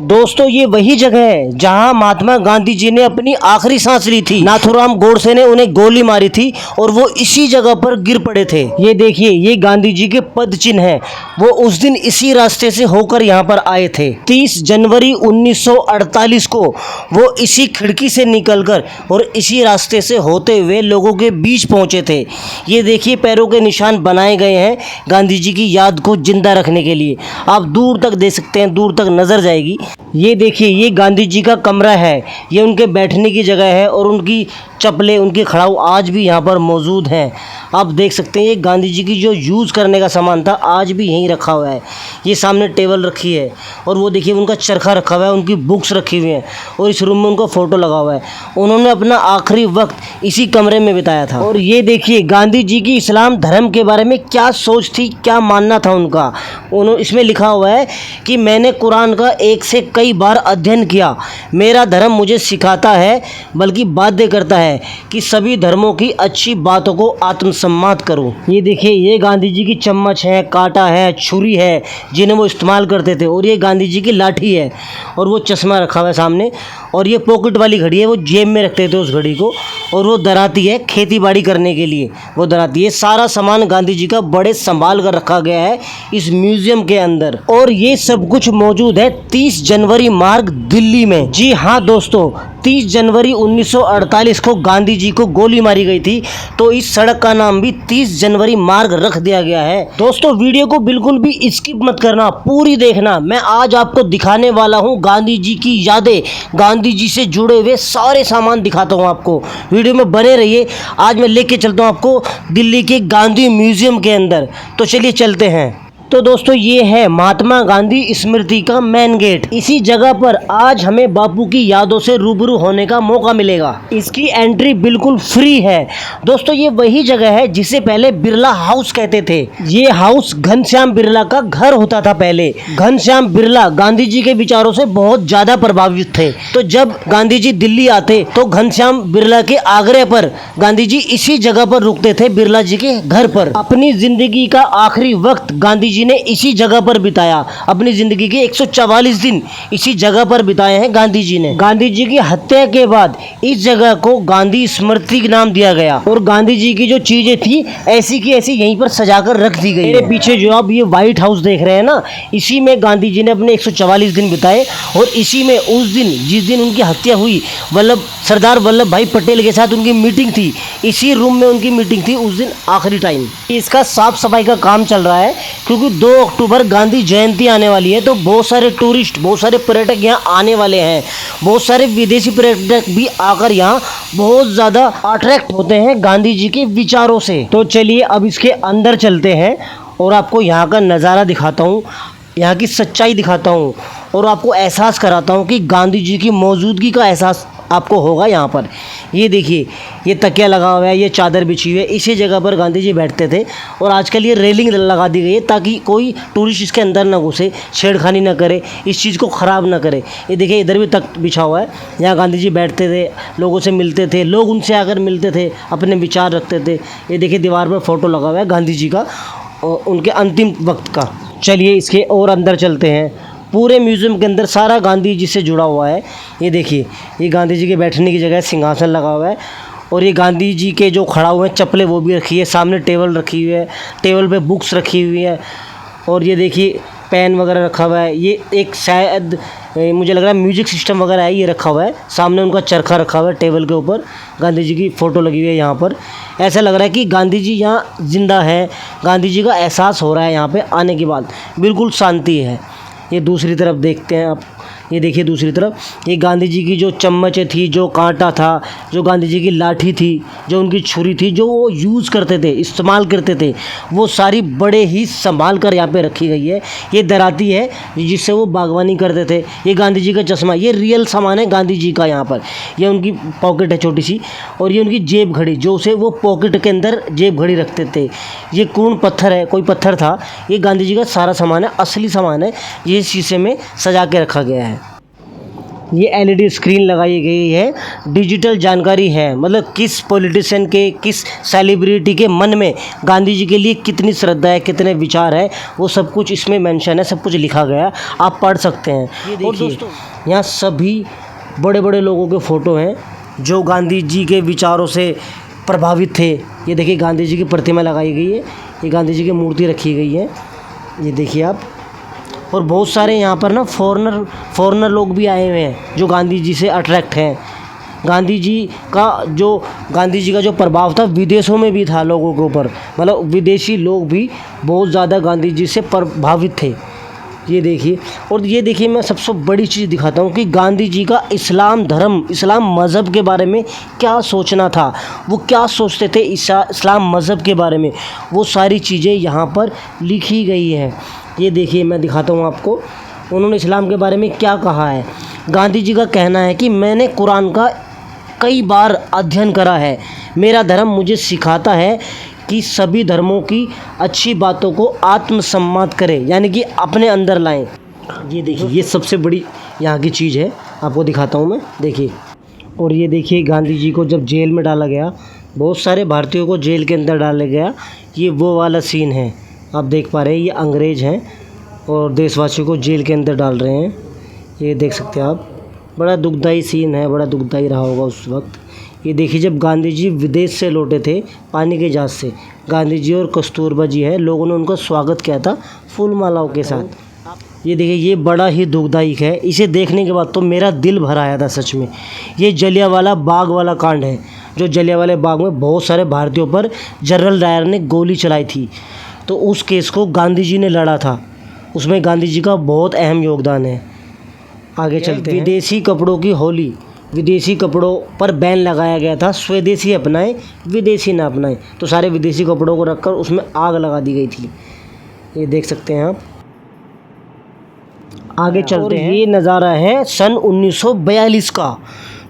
दोस्तों ये वही जगह है जहां महात्मा गांधी जी ने अपनी आखिरी सांस ली थी। नाथूराम गोडसे ने उन्हें गोली मारी थी और वो इसी जगह पर गिर पड़े थे। ये देखिए, ये गांधी जी के पद चिन्ह है। वो उस दिन इसी रास्ते से होकर यहाँ पर आए थे। 30 जनवरी 1948 को वो इसी खिड़की से निकलकर और इसी रास्ते से होते हुए लोगों के बीच पहुंचे थे। ये देखिए, पैरों के निशान बनाए गए हैं गांधी जी की याद को जिंदा रखने के लिए। आप दूर तक देख सकते हैं, दूर तक नजर जाएगी। ये देखिए, ये गांधी जी का कमरा है। ये उनके बैठने की जगह है और उनकी चप्पलें, उनके खड़ाऊ आज भी यहाँ पर मौजूद हैं। आप देख सकते हैं, ये गांधी जी की जो यूज़ करने का सामान था आज भी यहीं रखा हुआ है। ये सामने टेबल रखी है और वो देखिए उनका चरखा रखा हुआ है, उनकी बुक्स रखी हुई हैं और इस रूम में उनका फ़ोटो लगा हुआ है। उन्होंने अपना आखिरी वक्त इसी कमरे में बिताया था। और ये देखिए, गांधी जी की इस्लाम धर्म के बारे में क्या सोच थी, क्या मानना था उनका। उन्होंने इसमें लिखा हुआ है कि मैंने कुरान का एक से कई बार अध्ययन किया। मेरा धर्म मुझे सिखाता है, बल्कि बाध्य करता है कि सभी धर्मों की अच्छी बातों को आत्मसम्मात करूं। ये देखिए, ये गांधी जी की चम्मच है, कांटा है, छुरी है जिन्हें वो इस्तेमाल करते थे। और ये गांधी जी की लाठी है और वो चश्मा रखा हुआ है सामने। और ये पॉकेट वाली घड़ी है, वो जेब में रखते थे उस घड़ी को। और वो दराती है, खेती बाड़ी करने के लिए वो दराती है। सारा सामान गांधी जी का बड़े संभाल कर रखा गया है इस म्यूजियम के अंदर। और ये सब कुछ मौजूद है 30 जनवरी मार्ग, दिल्ली में। जी हाँ दोस्तों, 30 जनवरी 1948 को गांधी जी को गोली मारी गई थी, तो इस सड़क का नाम भी 30 जनवरी मार्ग रख दिया गया है। दोस्तों वीडियो को बिल्कुल भी स्किप मत करना, पूरी देखना। मैं आज आपको दिखाने वाला हूँ गांधी जी की यादें, गांधी जी से जुड़े हुए सारे सामान दिखाता हूँ आपको। वीडियो में बने रहिए। आज मैं लेके चलता हूँ आपको दिल्ली के गांधी म्यूजियम के अंदर। तो चलिए चलते हैं। तो दोस्तों ये है महात्मा गांधी स्मृति का मेन गेट। इसी जगह पर आज हमें बापू की यादों से रूबरू होने का मौका मिलेगा। इसकी एंट्री बिल्कुल फ्री है। दोस्तों ये वही जगह है जिसे पहले बिरला हाउस कहते थे। ये हाउस घनश्याम बिरला का घर होता था पहले। घनश्याम बिरला गांधी जी के विचारों से बहुत ज्यादा प्रभावित थे, तो जब गांधी जी दिल्ली आते तो घनश्याम बिरला के आग्रह पर गांधी जी इसी जगह पर रुकते थे, बिरला जी के घर पर। अपनी जिंदगी का आखिरी वक्त गांधी जी ने इसी जगह पर बिताया। अपनी जिंदगी के 144 दिन इसी जगह पर बिताए हैं गांधी जी ने। गांधी जी की हत्या के बाद इस जगह को गांधी स्मृति नाम दिया गया और गांधी जी की जो चीजें थी ऐसी की ऐसी यहीं पर सजाकर रख दी गई। मेरे पीछे जो आप ये व्हाइट हाउस देख रहे हैं ना, इसी में गांधी जी ने अपने 144 दिन बिताए। और इसी में उस दिन जिस दिन उनकी हत्या हुई, सरदार वल्लभ भाई पटेल के साथ उनकी मीटिंग थी। इसी रूम में उनकी मीटिंग थी उस दिन आखिरी टाइम। इसका साफ सफाई का काम चल रहा है क्योंकि 2 अक्टूबर गांधी जयंती आने वाली है, तो बहुत सारे टूरिस्ट, बहुत सारे पर्यटक यहाँ आने वाले हैं। बहुत सारे विदेशी पर्यटक भी आकर यहाँ बहुत ज़्यादा अट्रैक्ट होते हैं गांधी जी के विचारों से। तो चलिए अब इसके अंदर चलते हैं और आपको यहाँ का नज़ारा दिखाता हूँ, यहाँ की सच्चाई दिखाता हूँ और आपको एहसास कराता हूँ कि गांधी जी की मौजूदगी का एहसास आपको होगा यहाँ पर। ये देखिए, ये तकिया लगा हुआ है, ये चादर बिछी हुई है। इसी जगह पर गांधी जी बैठते थे और आजकल ये रेलिंग लगा दी गई है ताकि कोई टूरिस्ट इसके अंदर ना घुसे, छेड़खानी ना करे, इस चीज़ को ख़राब ना करे। ये देखिए, इधर भी तख्त बिछा हुआ है, यहाँ गांधी जी बैठते थे, लोगों से मिलते थे, लोग उनसे आकर मिलते थे, अपने विचार रखते थे। ये देखिए, दीवार पर फ़ोटो लगा हुआ है गांधी जी का और उनके अंतिम वक्त का। चलिए इसके और अंदर चलते हैं। पूरे म्यूज़ियम के अंदर सारा गांधी जी से जुड़ा हुआ है। ये देखिए, ये गांधी जी के बैठने की जगह है, सिंहासन लगा हुआ है। और ये गांधी जी के जो खड़ा हुए हैं चप्पलें वो भी रखी है, सामने टेबल रखी हुई है, टेबल पे बुक्स रखी हुई है। और ये देखिए पेन वगैरह रखा हुआ है। ये एक शायद मुझे लग रहा है म्यूजिक सिस्टम वगैरह है, ये रखा हुआ है। सामने उनका चरखा रखा हुआ है टेबल के ऊपर, गांधी जी की फ़ोटो लगी हुई है यहाँ पर। ऐसा लग रहा है कि गांधी जी यहाँ ज़िंदा है, गांधी जी का एहसास हो रहा है यहाँ पे आने के बाद। बिल्कुल शांति है। ये दूसरी तरफ देखते हैं आप, ये देखिए दूसरी तरफ, ये गांधी जी की जो चम्मचें थी, जो कांटा था, जो गांधी जी की लाठी थी, जो उनकी छुरी थी, जो वो यूज़ करते थे, इस्तेमाल करते थे, वो सारी बड़े ही संभाल कर यहाँ पे रखी गई है। ये दराती है जिससे वो बागवानी करते थे। ये गांधी जी का चश्मा, ये रियल सामान है गांधी जी का यहाँ पर। ये उनकी पॉकेट है छोटी सी, और ये उनकी जेब घड़ी, जो उसे वो पॉकेट के अंदर जेब घड़ी रखते थे। ये कूण पत्थर है, कोई पत्थर था। ये गांधी जी का सारा सामान है, असली सामान है, ये शीशे में सजा के रखा गया है। ये एलईडी स्क्रीन लगाई गई है, डिजिटल जानकारी है, मतलब किस पॉलिटिशियन के, किस सेलिब्रिटी के मन में गांधी जी के लिए कितनी श्रद्धा है, कितने विचार है, वो सब कुछ इसमें मेंशन है, सब कुछ लिखा गया, आप पढ़ सकते हैं। ये देखिए यहाँ सभी बड़े बड़े लोगों के फ़ोटो हैं जो गांधी जी के विचारों से प्रभावित थे। ये देखिए गांधी जी की प्रतिमा लगाई गई है, ये गांधी जी की मूर्ति रखी गई है, ये देखिए आप। और बहुत सारे यहाँ पर ना फॉरेनर लोग भी आए हुए हैं जो गांधी जी से अट्रैक्ट हैं। गांधी जी का जो प्रभाव था विदेशों में भी था लोगों के ऊपर, मतलब विदेशी लोग भी बहुत ज़्यादा गांधी जी से प्रभावित थे। ये देखिए, और ये देखिए मैं सबसे बड़ी चीज़ दिखाता हूँ कि गांधी जी का इस्लाम धर्म, इस्लाम मज़हब के बारे में क्या सोचना था, वो क्या सोचते थे इस्लाम मज़हब के बारे में, वो सारी चीज़ें यहाँ पर लिखी गई हैं। ये देखिए मैं दिखाता हूँ आपको, उन्होंने इस्लाम के बारे में क्या कहा है। गांधी जी का कहना है कि मैंने कुरान का कई बार अध्ययन करा है, मेरा धर्म मुझे सिखाता है कि सभी धर्मों की अच्छी बातों को आत्मसम्मत करें, यानी कि अपने अंदर लाएं। ये देखिए ये सबसे बड़ी यहाँ की चीज़ है, आपको दिखाता हूँ मैं, देखिए। और ये देखिए गांधी जी को जब जेल में डाला गया, बहुत सारे भारतीयों को जेल के अंदर डाला गया, ये वो वाला सीन है, आप देख पा रहे हैं। ये अंग्रेज़ हैं और देशवासियों को जेल के अंदर डाल रहे हैं, ये देख सकते हैं आप। बड़ा दुखदाई सीन है, बड़ा दुखदाई रहा होगा उस वक्त। ये देखिए जब गांधी जी विदेश से लौटे थे पानी के जहाज़ से, गांधी जी और कस्तूरबा जी है, लोगों ने उनका स्वागत किया था फूल मालाओं के साथ। ये देखिए ये बड़ा ही दुखदायक है, इसे देखने के बाद तो मेरा दिल भर आया था सच में। ये जलियांवाला बाग वाला कांड है, जो जलियांवाला बाग में बहुत सारे भारतीयों पर जनरल डायर ने गोली चलाई थी, तो उस केस को गांधी जी ने लड़ा था, उसमें गांधी जी का बहुत अहम योगदान है। आगे चलते हैं। विदेशी कपड़ों की होली, विदेशी कपड़ों पर बैन लगाया गया था, स्वदेशी अपनाएं विदेशी ना अपनाएं, तो सारे विदेशी कपड़ों को रखकर उसमें आग लगा दी गई थी, ये देख सकते हैं आप। आगे चलते हैं। ये नज़ारा है सन 1942 का,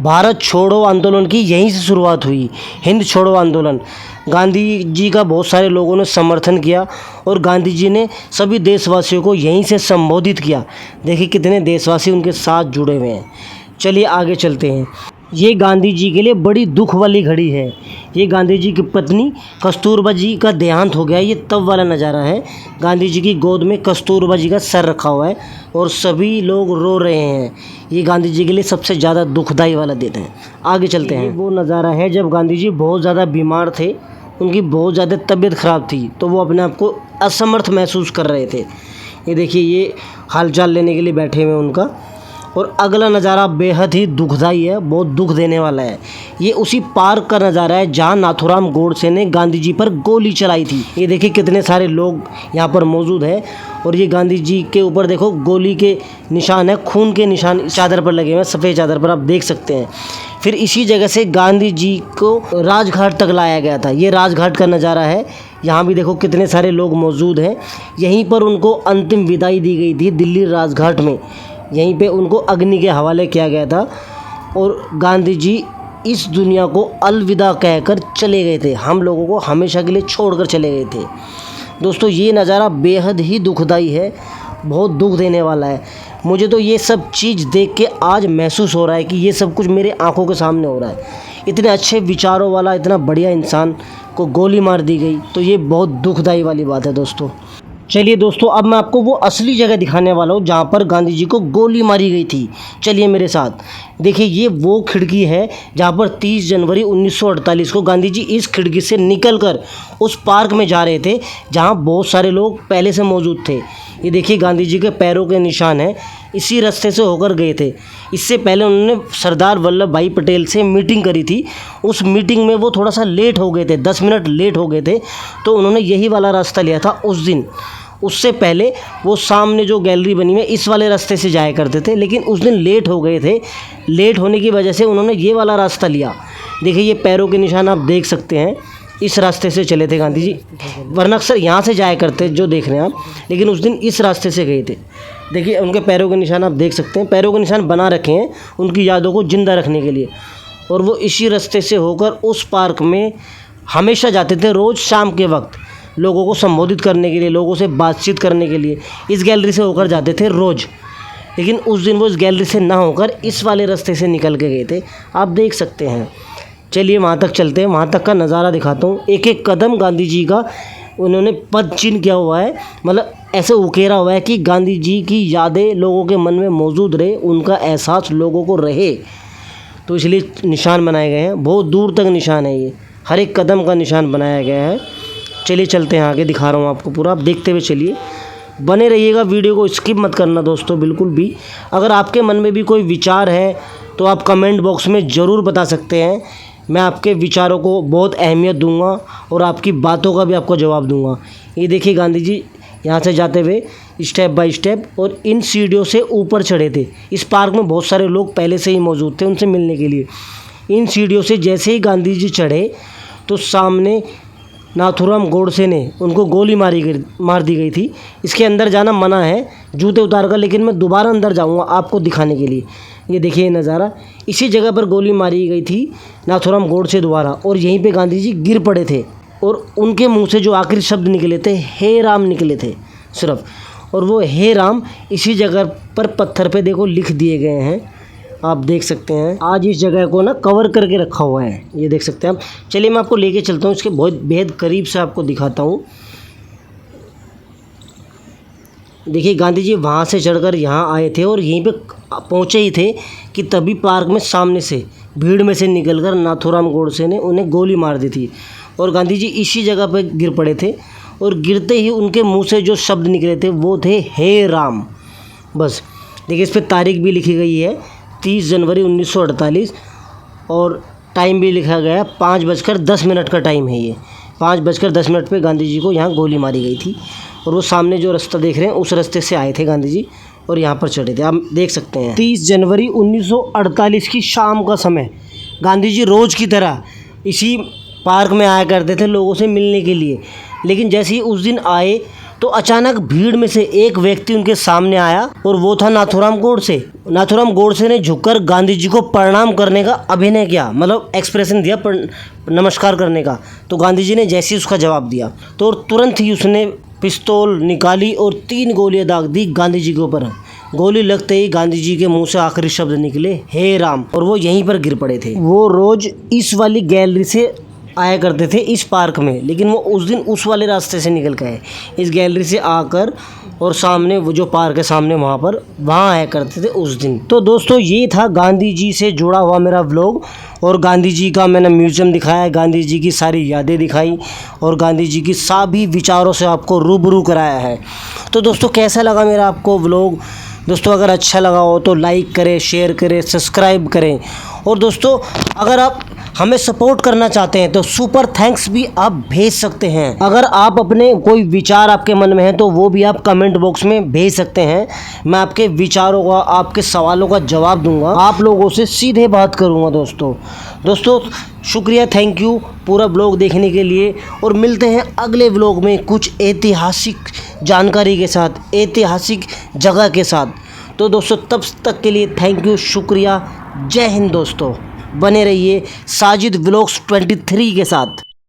भारत छोड़ो आंदोलन की यहीं से शुरुआत हुई, हिंद छोड़ो आंदोलन। गांधी जी का बहुत सारे लोगों ने समर्थन किया और गांधी जी ने सभी देशवासियों को यहीं से संबोधित किया। देखिए कितने देशवासी उनके साथ जुड़े हुए हैं। चलिए आगे चलते हैं। ये गांधी जी के लिए बड़ी दुख वाली घड़ी है। ये गांधी जी की पत्नी कस्तूरबा जी का देहांत हो गया, ये तब वाला नज़ारा है। गांधी जी की गोद में कस्तूरबा जी का सर रखा हुआ है और सभी लोग रो रहे हैं। ये गांधी जी के लिए सबसे ज़्यादा दुखदाई वाला दिन है। आगे चलते हैं। वो नज़ारा है जब गांधी जी बहुत ज़्यादा बीमार थे, उनकी बहुत ज़्यादा तबीयत ख़राब थी, तो वो अपने आप को असमर्थ महसूस कर रहे थे। ये देखिए ये हालचाल लेने के लिए बैठे हुए उनका। और अगला नज़ारा बेहद ही दुखदाई है, बहुत दुख देने वाला है। ये उसी पार्क का नज़ारा है जहाँ नाथूराम गोडसे ने गांधी जी पर गोली चलाई थी। ये देखिए कितने सारे लोग यहाँ पर मौजूद हैं और ये गांधी जी के ऊपर देखो गोली के निशान है, खून के निशान चादर पर लगे हुए हैं, सफ़ेद चादर पर आप देख सकते हैं। फिर इसी जगह से गांधी जी को राजघाट तक लाया गया था। ये राजघाट का नज़ारा है, यहाँ भी देखो कितने सारे लोग मौजूद हैं। यहीं पर उनको अंतिम विदाई दी गई थी, दिल्ली राजघाट में, यहीं पे उनको अग्नि के हवाले किया गया था और गांधी जी इस दुनिया को अलविदा कहकर चले गए थे, हम लोगों को हमेशा के लिए छोड़कर चले गए थे। दोस्तों ये नज़ारा बेहद ही दुखदाई है, बहुत दुख देने वाला है। मुझे तो ये सब चीज़ देख के आज महसूस हो रहा है कि ये सब कुछ मेरे आंखों के सामने हो रहा है। इतने अच्छे विचारों वाला, इतना बढ़िया इंसान को गोली मार दी गई, तो ये बहुत दुखदाई वाली बात है दोस्तों। चलिए दोस्तों अब मैं आपको वो असली जगह दिखाने वाला हूँ जहाँ पर गांधी जी को गोली मारी गई थी। चलिए मेरे साथ। देखिए ये वो खिड़की है जहाँ पर 30 जनवरी 1948 को गांधी जी इस खिड़की से निकलकर उस पार्क में जा रहे थे जहाँ बहुत सारे लोग पहले से मौजूद थे। ये देखिए गांधी जी के पैरों के निशान हैं, इसी रास्ते से होकर गए थे। इससे पहले उन्होंने सरदार वल्लभ भाई पटेल से मीटिंग करी थी, उस मीटिंग में वो थोड़ा सा लेट हो गए थे, 10 मिनट लेट हो गए थे, तो उन्होंने यही वाला रास्ता लिया था उस दिन। उससे पहले वो सामने जो गैलरी बनी है इस वाले रास्ते से जाया करते थे, लेकिन उस दिन लेट हो गए थे। लेट होने की वजह से उन्होंने ये वाला रास्ता लिया। देखिए ये पैरों के निशान आप देख सकते हैं, इस रास्ते से चले थे गांधी जी, वरना अक्सर यहाँ से जाया करते जो देख रहे हैं आप, लेकिन उस दिन इस रास्ते से गए थे। देखिए उनके पैरों के निशान आप देख सकते हैं, पैरों के निशान बना रखे हैं उनकी यादों को ज़िंदा रखने के लिए। और वो इसी रास्ते से होकर उस पार्क में हमेशा जाते थे, रोज़ शाम के वक्त लोगों को संबोधित करने के लिए, लोगों से बातचीत करने के लिए इस गैलरी से होकर जाते थे रोज़। लेकिन उस दिन वो इस गैलरी से ना होकर इस वाले रास्ते से निकल के गए थे। आप देख सकते हैं। चलिए वहाँ तक चलते हैं, वहाँ तक का नज़ारा दिखाता हूँ। एक एक कदम गांधी जी का उन्होंने पद चिन्ह किया हुआ है, मतलब ऐसे उकेरा हुआ है कि गांधी जी की यादें लोगों के मन में मौजूद रहे, उनका एहसास लोगों को रहे, तो इसलिए निशान बनाए गए हैं। बहुत दूर तक निशान है, ये हर एक कदम का निशान बनाया गया है। चलिए चलते हैं आगे, दिखा रहा हूँ आपको पूरा, आप देखते हुए चलिए, बने रहिएगा, वीडियो को स्किप मत करना दोस्तों बिल्कुल भी। अगर आपके मन में भी कोई विचार है तो आप कमेंट बॉक्स में ज़रूर बता सकते हैं। मैं आपके विचारों को बहुत अहमियत दूंगा और आपकी बातों का भी आपको जवाब दूंगा। ये देखिए गांधी जी यहाँ से जाते हुए स्टेप बाय स्टेप, और इन सीढ़ियों से ऊपर चढ़े थे। इस पार्क में बहुत सारे लोग पहले से ही मौजूद थे उनसे मिलने के लिए। इन सीढ़ियों से जैसे ही गांधी जी चढ़े तो सामने नाथूराम गोडसे ने उनको गोली मार दी गई थी। इसके अंदर जाना मना है जूते उतार कर, लेकिन मैं दोबारा अंदर जाऊंगा आपको दिखाने के लिए। ये देखिए ये नज़ारा, इसी जगह पर गोली मारी गई थी नाथूराम गोडसे द्वारा, और यहीं पे गांधी जी गिर पड़े थे और उनके मुंह से जो आखिरी शब्द निकले थे हे राम निकले थे सिर्फ, और वो हे राम इसी जगह पर पत्थर पे देखो लिख दिए गए हैं। आप देख सकते हैं आज इस जगह को ना कवर करके रखा हुआ है, ये देख सकते हैं आप। चलिए मैं आपको लेके चलता हूँ, इसके बहुत बेहद करीब से आपको दिखाता हूँ। देखिए गांधी जी वहाँ से चढ़कर यहाँ आए थे और यहीं पे पहुँचे ही थे कि तभी पार्क में सामने से भीड़ में से निकलकर नाथूराम गोडसे ने उन्हें गोली मार दी थी, और गांधी जी इसी जगह पर गिर पड़े थे, और गिरते ही उनके मुंह से जो शब्द निकले थे वो थे हे राम। बस देखिए इस पर तारीख भी लिखी गई है 30 जनवरी 1948, और टाइम भी लिखा गया 5:10 का टाइम है। ये 5:10 पे गांधी जी को यहाँ गोली मारी गई थी, और वो सामने जो रास्ता देख रहे हैं उस रास्ते से आए थे गांधी जी और यहाँ पर चढ़े थे। आप देख सकते हैं 30 जनवरी 1948 की शाम का समय गांधी जी रोज़ की तरह इसी पार्क में आया करते थे लोगों से मिलने के लिए। लेकिन जैसे ही उस दिन आए तो अचानक भीड़ में से एक व्यक्ति उनके सामने आया, और वो था नाथूराम गोडसे। नाथूराम गोडसे ने झुककर गांधी जी को प्रणाम करने का अभिनय किया, मतलब एक्सप्रेशन दिया नमस्कार करने का। तो गांधी जी ने जैसे ही उसका जवाब दिया तो तुरंत ही उसने पिस्तौल निकाली और 3 गोलियां दाग दी गांधी जी के ऊपर। गोली लगते ही गांधी जी के मुंह से आखिरी शब्द निकले हे राम, और वो यहीं पर गिर पड़े थे। वो रोज इस वाली गैलरी से आया करते थे इस पार्क में, लेकिन वो उस दिन उस वाले रास्ते से निकल गए इस गैलरी से आकर, और सामने वो जो पार्क है सामने वहाँ आया करते थे उस दिन। तो दोस्तों ये था गांधी जी से जुड़ा हुआ मेरा व्लॉग, और गांधी जी का मैंने म्यूज़ियम दिखाया, गांधी जी की सारी यादें दिखाई, और गांधी जी की सभी विचारों से आपको रूबरू कराया है। तो दोस्तों कैसा लगा मेरा आपको व्लॉग? दोस्तों अगर अच्छा लगा हो तो लाइक करें, शेयर करें, सब्सक्राइब करें, और दोस्तों अगर आप हमें सपोर्ट करना चाहते हैं तो सुपर थैंक्स भी आप भेज सकते हैं। अगर आप अपने कोई विचार आपके मन में है तो वो भी आप कमेंट बॉक्स में भेज सकते हैं। मैं आपके विचारों का, आपके सवालों का जवाब दूंगा, आप लोगों से सीधे बात करूंगा। दोस्तों शुक्रिया, थैंक यू पूरा ब्लॉग देखने के लिए, और मिलते हैं अगले ब्लॉग में कुछ ऐतिहासिक जानकारी के साथ, ऐतिहासिक जगह के साथ। तो दोस्तों तब तक के लिए थैंक यू, शुक्रिया, जय हिंद दोस्तों। बने रहिए साजिद व्लॉग्स 23 के साथ।